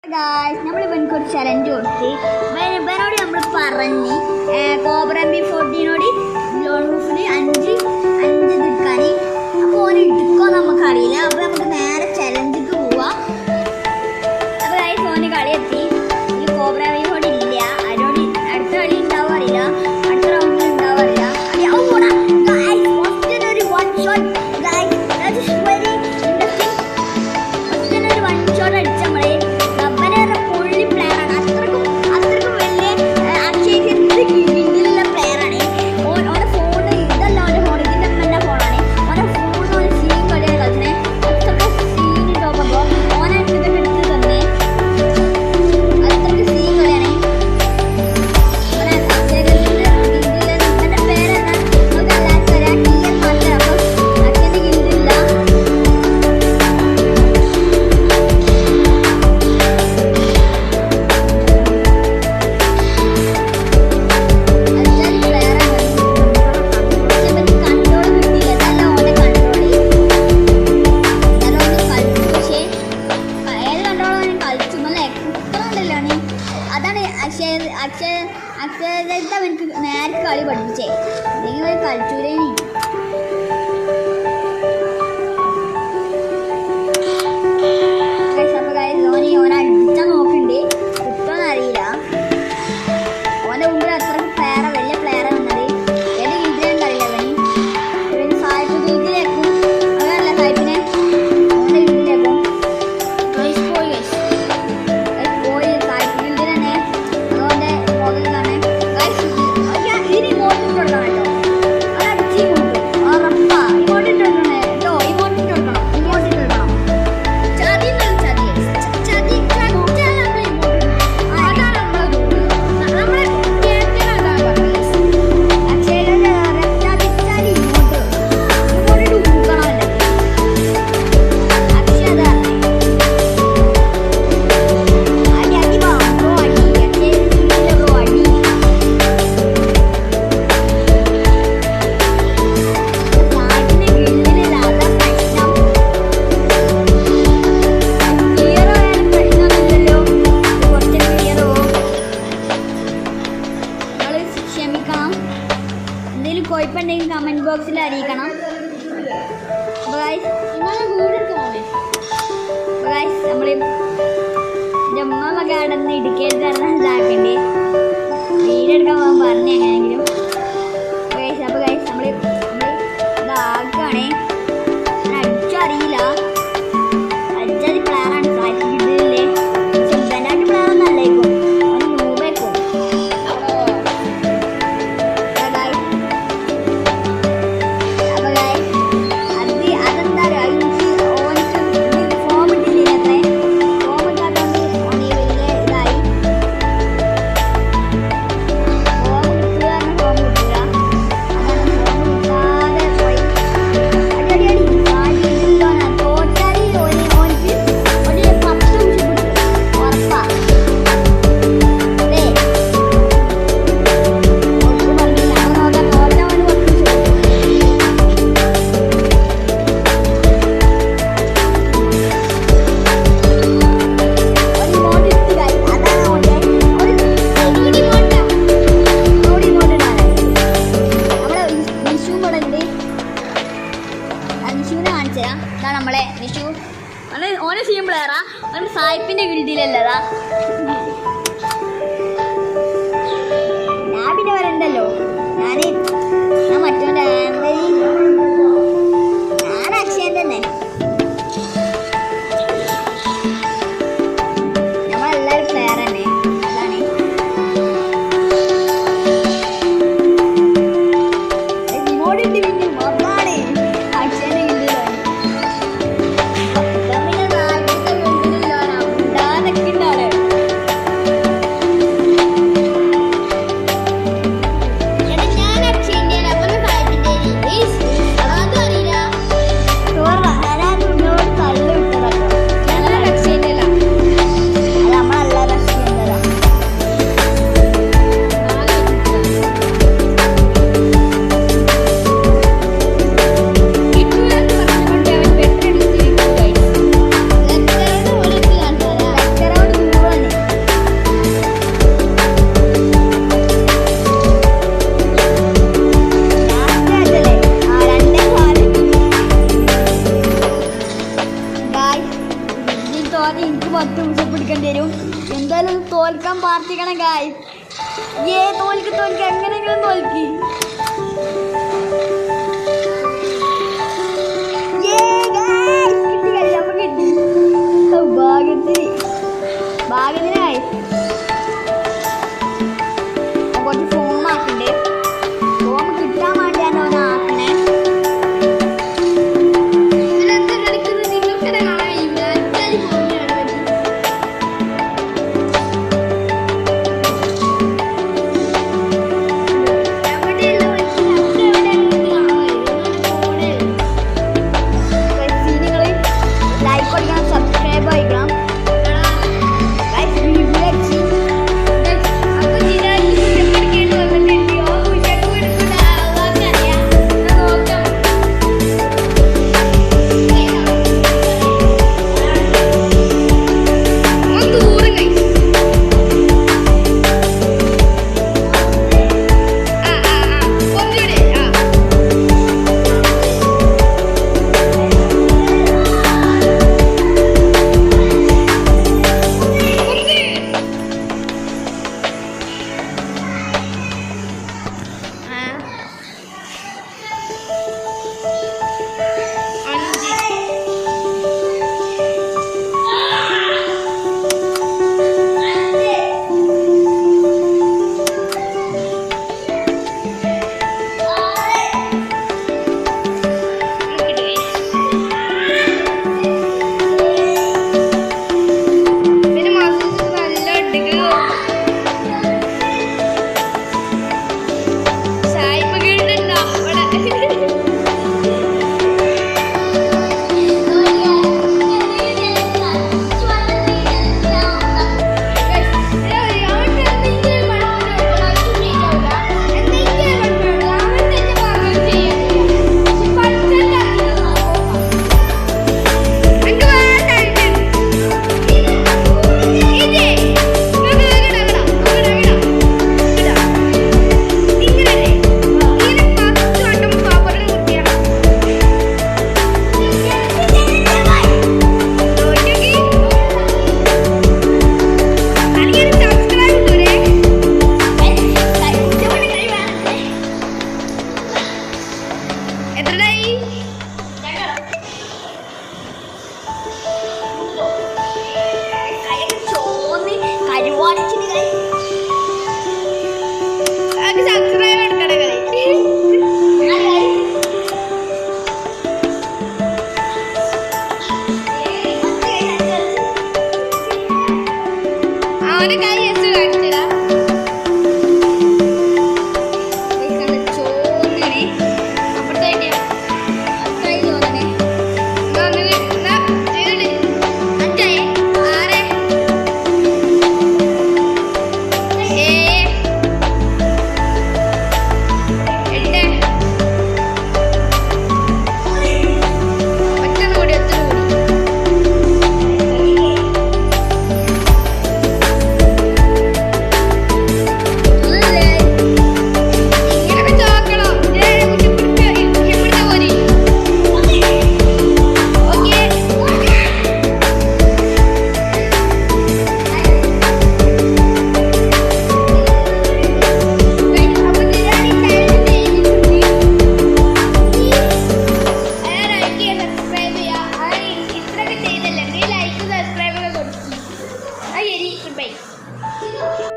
Guys നമ്മളിവനക്ക് ഒരു challenge കൊടുത്ത് ഇവനോട് നമ്മൾ പറഞ്ഞ് കോബ്ര M14 ലോൺ റൂഫിൽ അഞ്ച് എടുക്കാൻ. അപ്പോൾ ഓന് എടുക്കോ നമുക്കറിയില്ല. അപ്പോൾ നമുക്ക് നേരെ ചലഞ്ചിക്ക് പോവാം. അപ്പോൾ ഗായ്സ് ഓന് കളി എത്തി. ഈ കോബ്ര M14 ഇല്ല. അതിനോട് അടുത്ത കളി ഉണ്ടാവും അറിയില്ല, അടുത്ത റൗണ്ടിൽ ഉണ്ടാവും അറിയില്ല. ഒരു one shot guys, that is very interesting. ഒരു വൺ ഷോട്ട് അടിച്ച നമ്മളെ അക്ഷരത്തെ എനിക്ക് നേരത്തെ കളി പഠിപ്പിച്ചേ. നിങ്ങൾ കളിച്ചൂരേനി. ഓനെ അടിച്ചാൽ നോക്കുന്നുണ്ട്, കിട്ടുമെന്ന് അറിയില്ല. ഓൻ്റെ മുമ്പിൽ അത്ര പ്ലെയറെ വലിയ പ്ലെയറെ വന്നത് ഏത് ഗിൽഡിലെന്ന് അറിയില്ല. ഇവന് സായിപ്പ് ഗിൽഡിലേക്കും അതല്ല സായിപ്പിനെ ഓൻ്റെ ഗിൽഡിലേക്കും പോയി സായിപ്പ് ഗിൽഡിൽ തന്നെ അതുകൊണ്ട് മുകളിലാണ്. ഇതിന് ഇമോട്ട് ഇട്ട് കൊടുക്കണം കേട്ടോ. അത് അടിച്ച് കൊടുക്കും. ഉറപ്പാ ഇമോട്ട് ഇട്ട് കൊടുക്കണം കേട്ടോ. ഇമോട്ട് ഇട്ട് കൊടുക്കണം. ചതി എന്തെങ്കിലും കുഴപ്പമുണ്ടെങ്കിൽ കമൻറ്റ് ബോക്സിൽ അറിയിക്കണം. അപ്പോൾ ഗൈസ് നമ്മൾ എൻ്റെ ഉമ്മ കടന്ന് ഇടുക്കരുത് ഇതാക്കണ്ടേ വീടെടുക്കാൻ പോകാൻ പറഞ്ഞു എങ്ങനെയെങ്കിലും. അപ്പോൾ ഗൈസ് നമ്മൾ ഇതാക്കുകയാണേ. അടിച്ചും അറിയില്ല, അടിച്ചത് പ്ലെയറാണ് സാധിക്കില്ലേ. ചെറുതായിട്ട് പ്ലെയർ ഒന്നും അല്ലേക്കും, അവന് നൂബേക്കും. ഇതാണ് നമ്മളെ നിഷു. ഓനെ ചെയ്യും പ്ലെയറാ. അവന് സായിപ്പിന്റെ ഗിൽഡിലല്ലതാ. ഞാൻ പിന്നെ വരണ്ടല്ലോ. ഞാൻ മറ്റോൻ്റെ ഞാൻ അക്ഷയൻ തന്നെ. നമ്മളെല്ലാവരും പ്ലെയർ തന്നെ. അതാണ് ഇമോട്ടിട്ട് പിന്നെ അതാണ് അക്ഷയൻ്റെ ഗിൽഡിലാണ്. തൂസപ്പ് എടുക്കേണ്ടി വരും. എന്തായാലും തോൽക്കാൻ പ്രാർത്ഥിക്കണം ഗായ്സ്. തോൽക്ക് എങ്ങനെയെങ്കിലും തോൽക്കി. ഭാഗ്യത്തിനായി കുറച്ച് ഫോം ആക്കണ്ടേ. ഫോം കിട്ടാൻ വേണ്ടിയാണ് ഓൻ ആക്കണേ. ലൈക്ക് കൊടുക്കണം, സബ്സ്ക്രൈബ് ആയിക്കണം. സബ്സ്ക്രൈബ്